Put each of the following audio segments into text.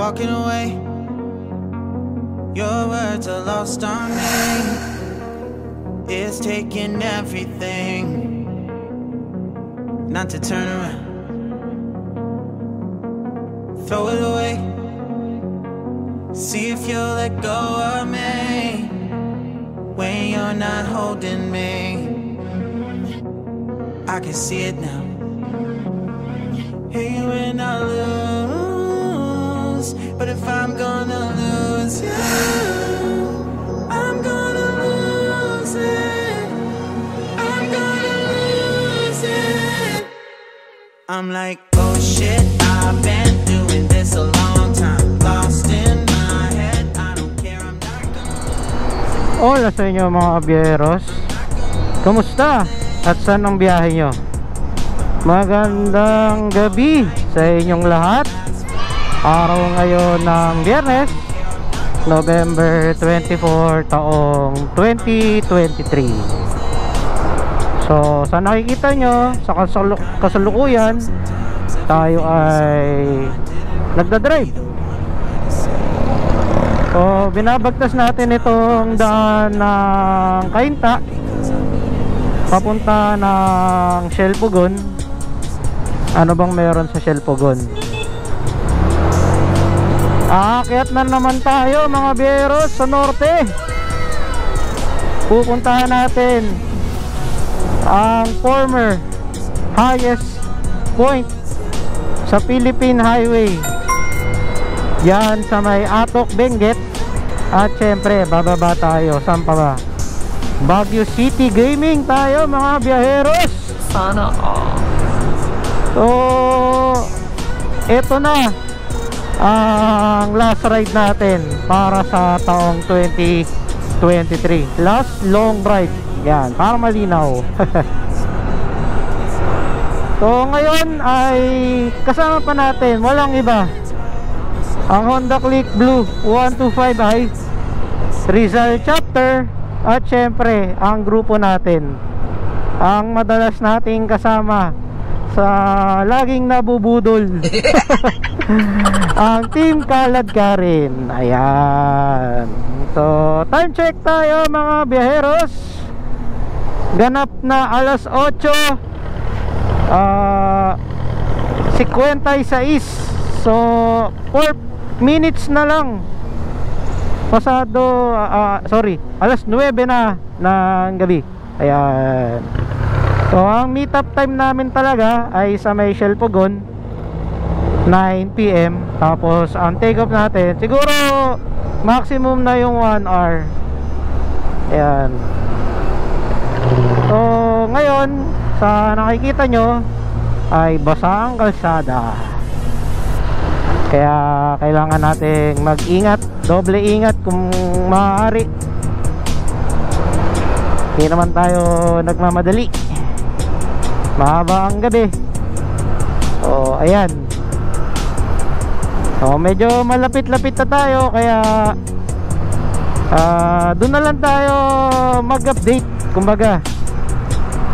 walking away. Your words are lost on me. It's taking everything not to turn around. Throw it away. See if you'll let go of me when you're not holding me. I can see it now. Hey, when I lose, but if I'm gonna lose you, I'm gonna lose it. I'm gonna lose it. I'm like, oh shit, I've been doing this a long time. Lost in my head, I don't care, I'm not gonna. Hola sa inyo mga biyeros. Kamusta? At saan ang biyahe nyo? Magandang gabi sa inyong lahat. Araw ngayon ng Biyernes, November 24, taong 2023. So sa nakikita nyo, sa kasalukuyan, tayo ay nagdadrive. So binabagtas natin itong daan ng Cainta papunta ng Shell Pugon. Ano bang meron sa Shell Pugon? Aakyat na naman tayo mga biyeros sa norte. Pupuntahan natin ang former highest point sa Philippine Highway. Yan sa may Atok, Benguet. At syempre bababa tayo. Saan pa ba? Baguio City Gaming tayo mga biyaheros. Sana all. So eto na ang last ride natin para sa taong 2023. Last long ride. Yan, para malinaw. So ngayon ay kasama pa natin, walang iba, ang Honda Click Blue 125i Rizal Chapter. At syempre ang grupo natin, ang madalas nating kasama sa laging nabubudol, ang Team Kalad ka rin. Ayan. So time check tayo mga biyaheros. Ganap na alas 8 56. So 4 minutes na lang pasado, alas 9 na ng gabi. Ayan. So ang meet up time namin talaga ay sa may Shell Pugon, 9 PM. Tapos ang take off natin siguro maximum na yung 1 hour. Ayan. So ngayon sa nakikita nyo ay basa ang kalsada, kaya kailangan nating mag-ingat, doble ingat kung maaari. Hindi naman tayo nagmamadali, mahaba ang gabi. So ayan. So medyo malapit-lapit na tayo, kaya doon na lang tayo mag-update kumbaga.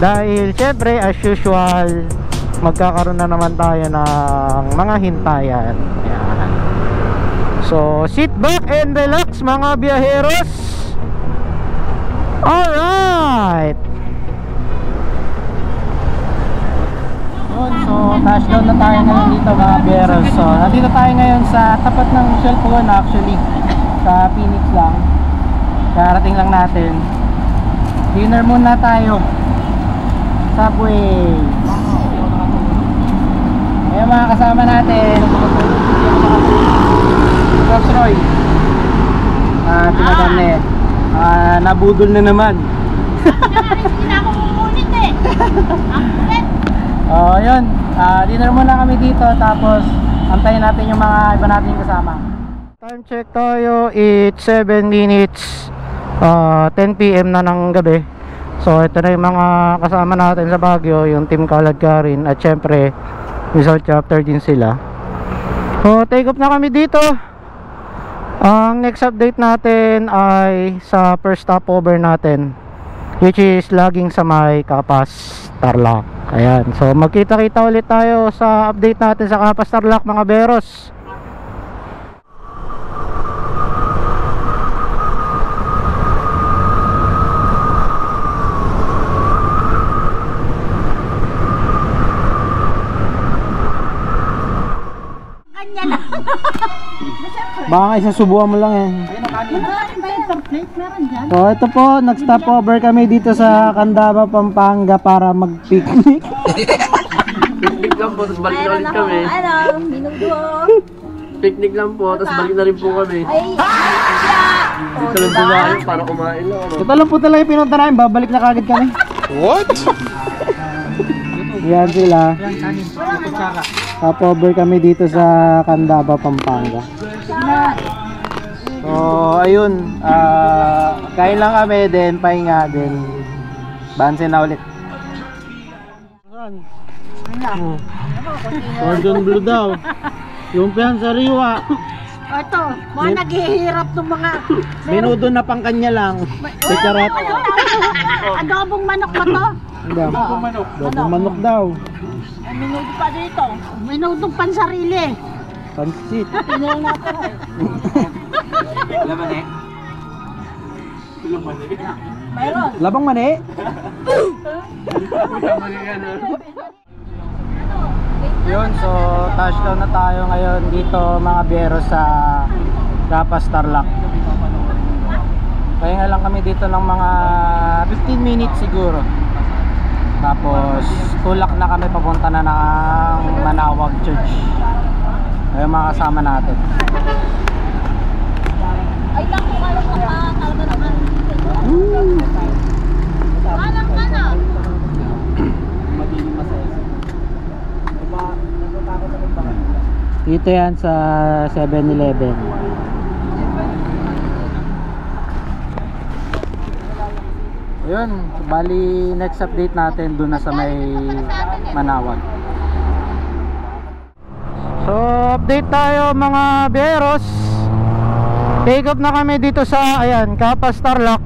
Dahil syempre as usual magkakaroon na naman tayo ng mga hintayan. Ayan. So sit back and relax mga biyaheros. Alright. So touchdown na tayo ngayon dito mga biyaheros. So nandito tayo ngayon sa tapat ng Shell Pugon, actually sa Phoenix lang. Karating lang natin. Dinner muna tayo. Subway. Ayan mga kasama natin. Pops Roy. Tinagamit. Nabudol na naman. Hindi na ako mumunit eh. Ang kulit. Yun. Dinner muna kami dito. Tapos antayin natin yung mga iba natin kasama. Time check tayo. It's 7 minutes 10 PM na ng gabi. So ito na yung mga kasama natin sa Baguio, yung Team Kalad ka rin. At syempre Rizal Chapter din sila. So take off na kami dito. Ang next update natin ay sa first stopover natin, which is laging sa may Kapas, Tarlac. Ayan, so magkita-kita ulit tayo sa update natin sa Kapas, Tarlac mga beros. Baka isasubuhan mo lang eh. So ito po, nag-stop over kami dito sa Candaba, Pampanga para mag-picnic. Picnic lang po, tapos balik na ulit kami. Minudo. Picnic lang po, tapos balik na rin po kami. Ay, Dito lang dumayo para kumain lang. Ito lang po talaga yung pinunta namin, babalik na kagad kami. What? Yan sila. Stop over kami dito sa Candaba, Pampanga. So ayun, kain lang kami, then pahinga, then bansin na ulit. Cordon bleu daw. Yung piyan sa riwa. ito, mga naghihirap ng mga Menudo na pang kanya lang. Kucharat. adobong manok ba to? Adobong manok. Adobong manok daw. May minudo pa dito. Minudong pansarili. Pansit. Tingnan natin. Mayroon. Labang mani. Yun, so touchdown na tayo ngayon dito mga biyero sa Capas Tarlac. Pahinga lang kami dito ng mga 15 minutes siguro. Tapos tulak na kami papunta na ng Manawag Church. Ayun mga kasama natin. Ay, naku, alam ko pa. Talaga naman. Alam ka na. Dito yan sa 7-Eleven. Ayun, bali next update natin doon na sa may Manawag. So update tayo mga beros. Take off na kami dito sa ayan, Capas Tarlac.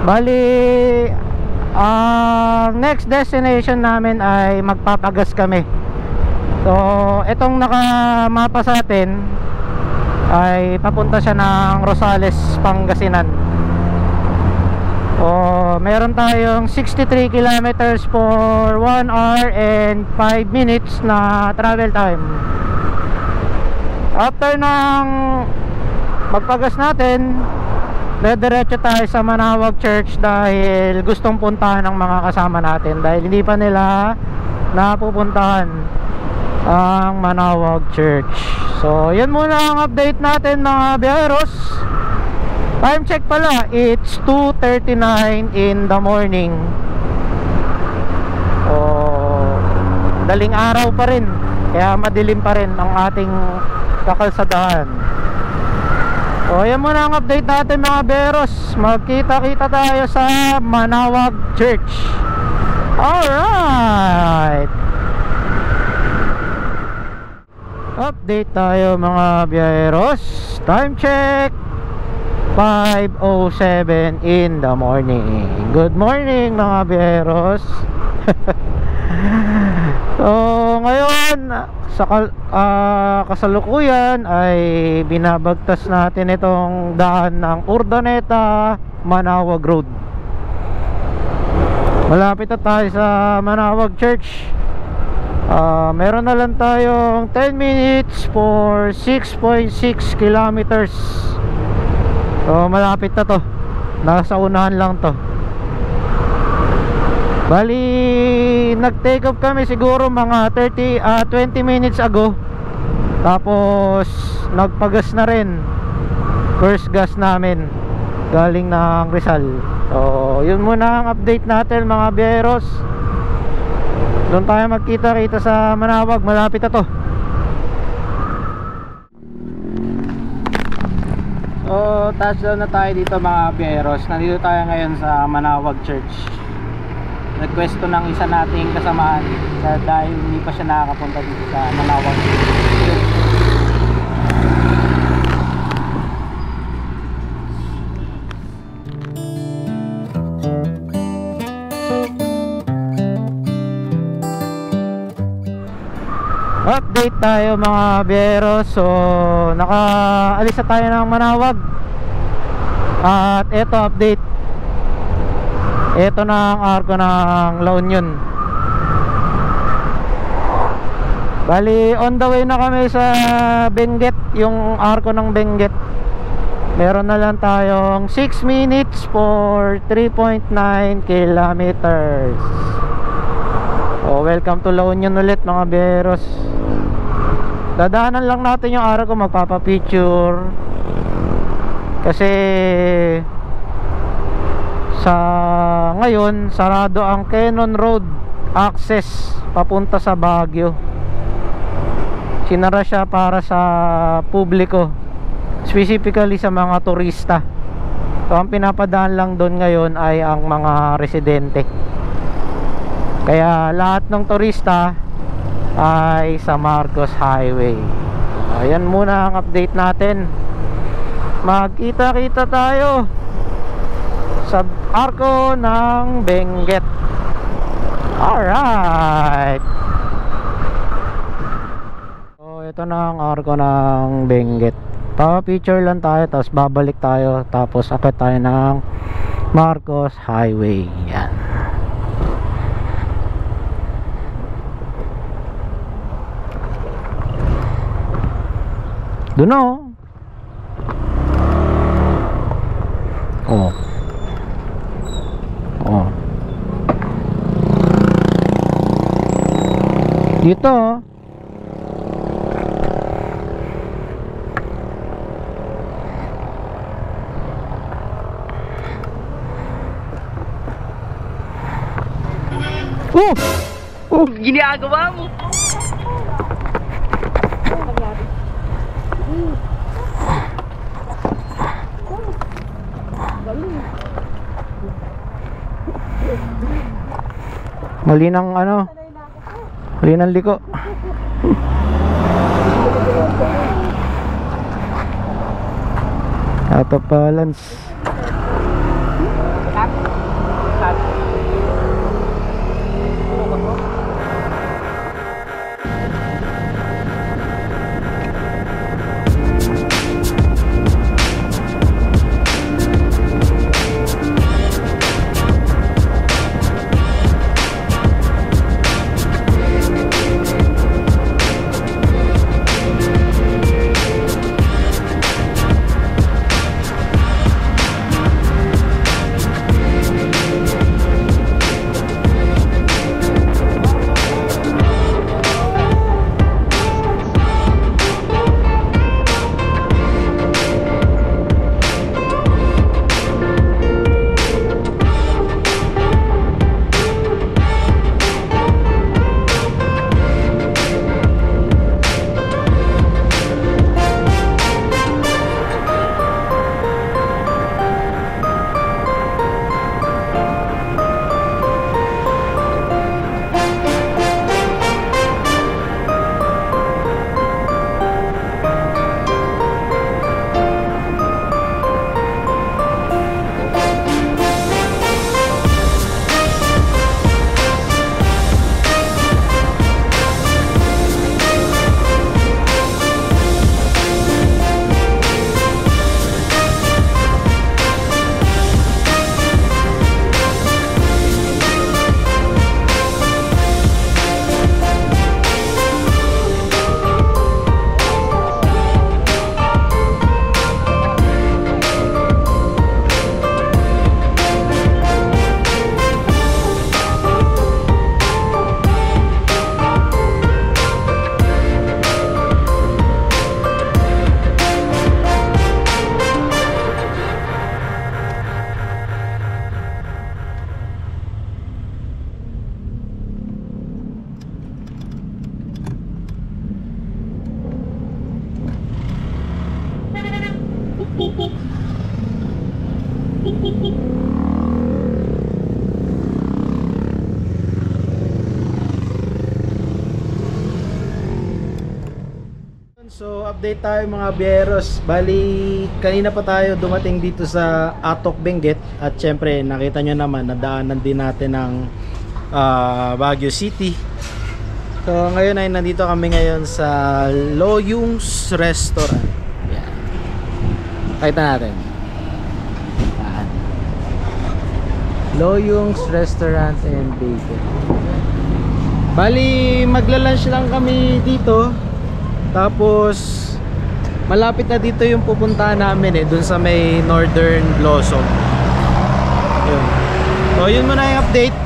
Bali next destination namin ay magpapagas kami. So itong nakamapa sa atin ay papunta siya ng Rosales, Pangasinan. Meron tayong 63 kilometers for 1 hour and 5 minutes na travel time. After ng magpagas natin, dediretso tayo sa Manawag Church dahil gustong puntahan ng mga kasama natin dahil hindi pa nila napupuntahan ang Manawag Church. So yun muna ang update natin mga biyeros. Time check pala, it's 2:39 in the morning. Daling araw pa rin, kaya madilim pa rin ang ating kakalsadahan. So yan muna ang update natin mga beros. Magkita-kita tayo sa Manawag Church. Alright, update tayo mga beros. Time check 5:07 in the morning. Good morning mga beros. So ngayon sa kasalukuyan ay binabagtas natin itong daan ng Urdaneta Manawag Road. Malapit na tayo sa Manawag Church. Meron na lang tayong 10 minutes for 6.6 kilometers. So malapit na to. Nasa unahan lang to. Bali nag-take off kami siguro mga 20 minutes ago. Tapos nagpagas na rin. First gas namin galing ng Rizal. So yun muna ang update natin mga biyeros. Doon tayo magkita-kita sa Manawag. Malapit na to. So touchdown na tayo dito mga biyeros. Nandito tayo ngayon sa Manawag Church. Nagkwesto ng isa nating kasamaan dahil hindi pa siya nakakapunta dito sa Manawag Church. Update tayo mga biyeros. So nakaalis na tayo ng Manawag. At eto update. Eto na ang arko ng La Union. Bali, on the way na kami sa Benguet, yung arko ng Benguet. Meron na lang tayong 6 minutes for 3.9 kilometers. Oh, welcome to La Union ulit mga beros. Dadaanan lang natin yung araw ko, magpapapicture. Kasi sa ngayon, sarado ang Cannon Road access papunta sa Baguio. Sinara siya para sa publiko, specifically sa mga turista. So ang pinapadaan lang doon ngayon ay ang mga residente. Kaya lahat ng turista ay sa Marcos Highway. Ayan muna ang update natin. Magkita-kita tayo sa arko ng Benguet. Alright. So ito na ang arko ng Benguet. Pa-picture lang tayo, tapos babalik tayo, tapos akit tayo ng Marcos Highway. Yan. Doon o. Oh. Oh. Dito. Oh! Oh! Ginagawa mo! Mali ng ano? Mali ng liko. Out of balance. So update tayo mga bieros. Bali kanina pa tayo dumating dito sa Atok Benguet. At syempre nakita nyo naman nadaanan din natin ng Baguio City. So ngayon ay nandito kami ngayon sa Loyung's Restaurant. Yan. Kita natin. Yan. Loyung's Restaurant and Bakery. Bali, magla-lunch lang kami dito. Tapos malapit na dito yung pupuntahan namin dun sa may Northern Blossom. Yun. So yun muna yung update.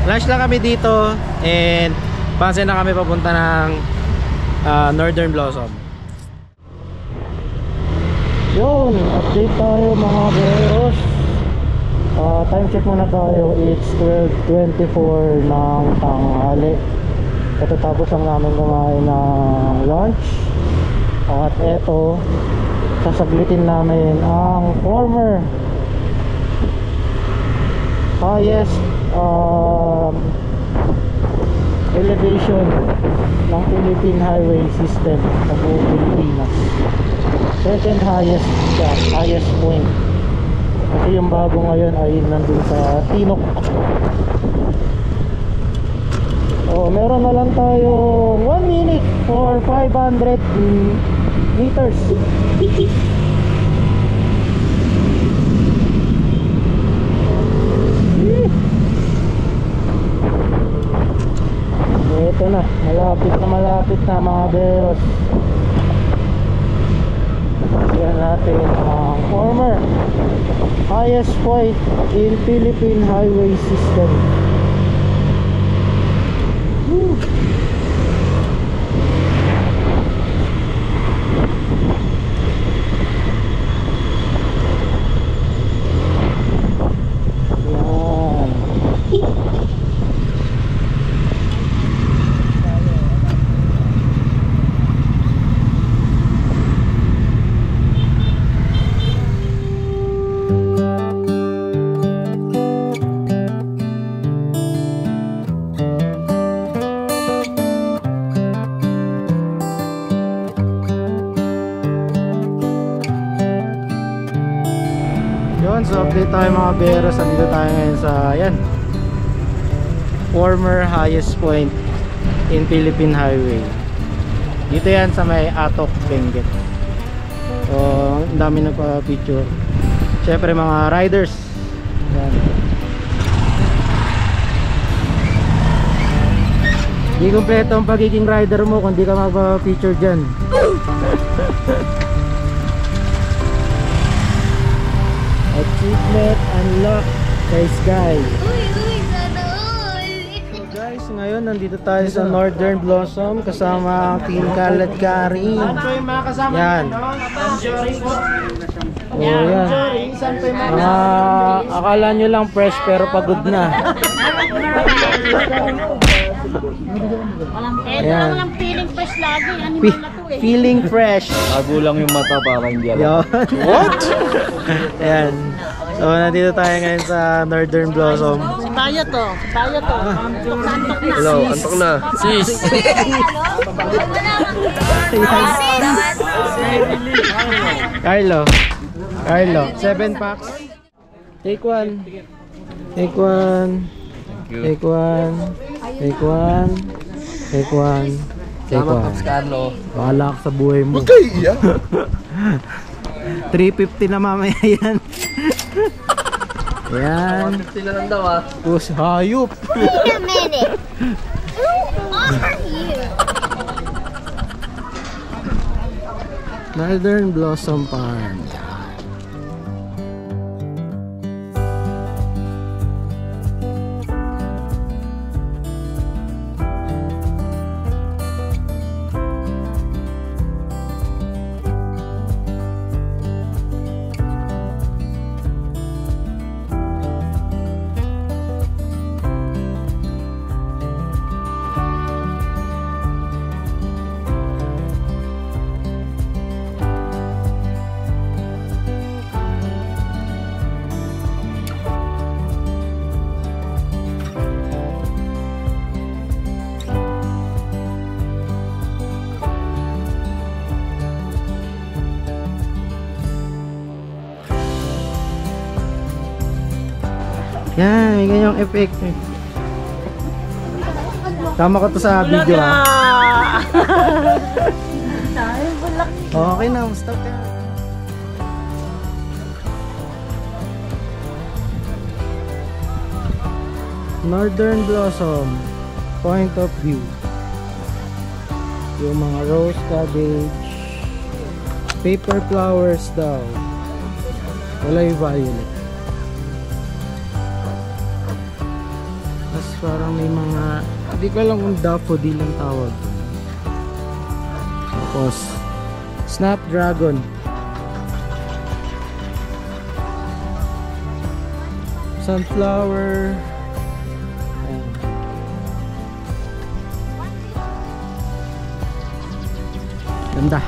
Lunch lang kami dito and pansin na kami papunta ng Northern Blossom. Yun, update tayo mga beros. Time check muna tayo. It's 12:24 ng tanghali. Katatapos lang namin kumain ng lunch. At eto, sasaglitin namin ang former highest elevation ng Philippine Highway System sa buong Pilipinas. Second highest siya, highest point. Kasi yung bago ngayon ay nandun sa Tinok. Meron na lang tayo 1 minute for 500 meters. Ito na, malapit na mga beros. Yan natin ang former highest point in Philippine Highway System. So update tayo mga beros. Andito tayo ngayon sa former highest point in Philippine Highway. Dito yan sa may Atok, Benguet. So ang dami nagpa-picture. Syempre mga riders. Yan. Di kompleto ang pagiging rider mo kung di ka magpa-picture dyan. Achievement unlock kay Sky. Sana all. So guys, ngayon nandito tayo sa Northern Blossom kasama ang Team Kalad Kari. Yan. Yan. Akala nyo lang fresh pero pagod na. Ito lang feeling fresh lagi. Animal na to Feeling fresh. Bago lang yung mata para hindi alam. What? Ayan. So nandito tayo ngayon sa Northern Blossom. Tayo to. Antok na. Hello, antok na. Sis! Carlo, 7 packs. Take one. Take one. Take one. Take one. Take one. Take one. Carlo. Bahala ka sa buhay mo. Okay, iya. 350 na mamaya yan. Yan. 150 na lang daw ah. Pus hayop. Wait a minute. Who are you? Northern Blossom Farm. Yan, may ganyang effect. Tama ko to sa video ah. Okay na, stop ka. Northern Blossom. point of view. Yung mga rose cabbage, paper flowers daw. Wala yung violet. Tapos parang may mga, hindi ko alam kung daffodil ang tawag. Tapos snapdragon. Sunflower. Ayan. Ganda.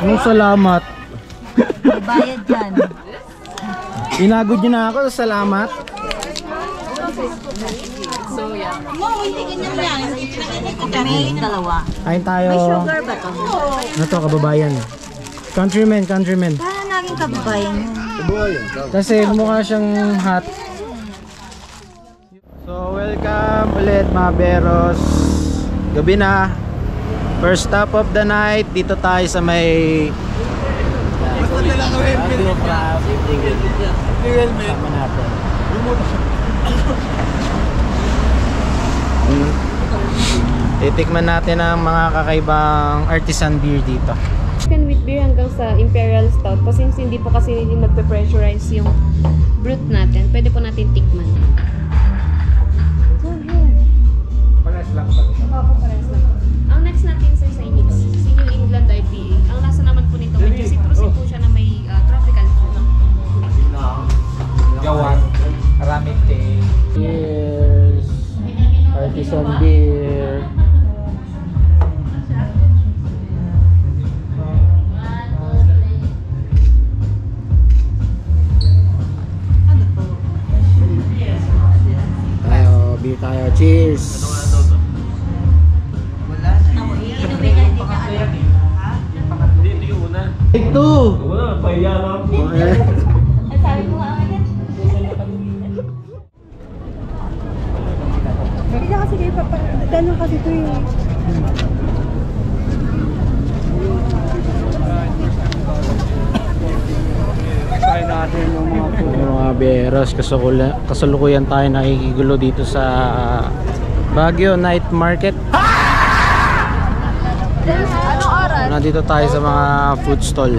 Anong salamat? May bayad dyan. Inagod nyo na ako, salamat. Kami dalawa. Kain tayo. May sugar ba to? Ano to, kababayan? Countrymen, countrymen. Parang naging kababayan yun. Kasi mukha siyang hot. So welcome ulit mga beros. Gabi na. First stop of the night. Dito tayo sa may Sama natin. Titikman natin ang mga kakaibang artisan beer dito. Chicken with beer hanggang sa Imperial Stout. Pa since hindi po kasi nagpe-pressurize yung brute natin, pwede po natin tikman. Pares lang ba? Opo, pares lang. Ang next natin sir sa New England IPA. Ang lasa naman po nito, medyo citrusy po siya na may tropical fruit. Gawan. Maraming tea. Cheers. Artisan beer. Beer tayo. Cheers. Take two. Wala, pahiya lang. Sabi mo nga agad. Hindi na kasi kayo papadano kasi ito yung Try natin yung Yung mga beros, kasalukuyan tayo nakikigulo dito sa Baguio Night Market. Anong oras? Nandito tayo sa mga food stall.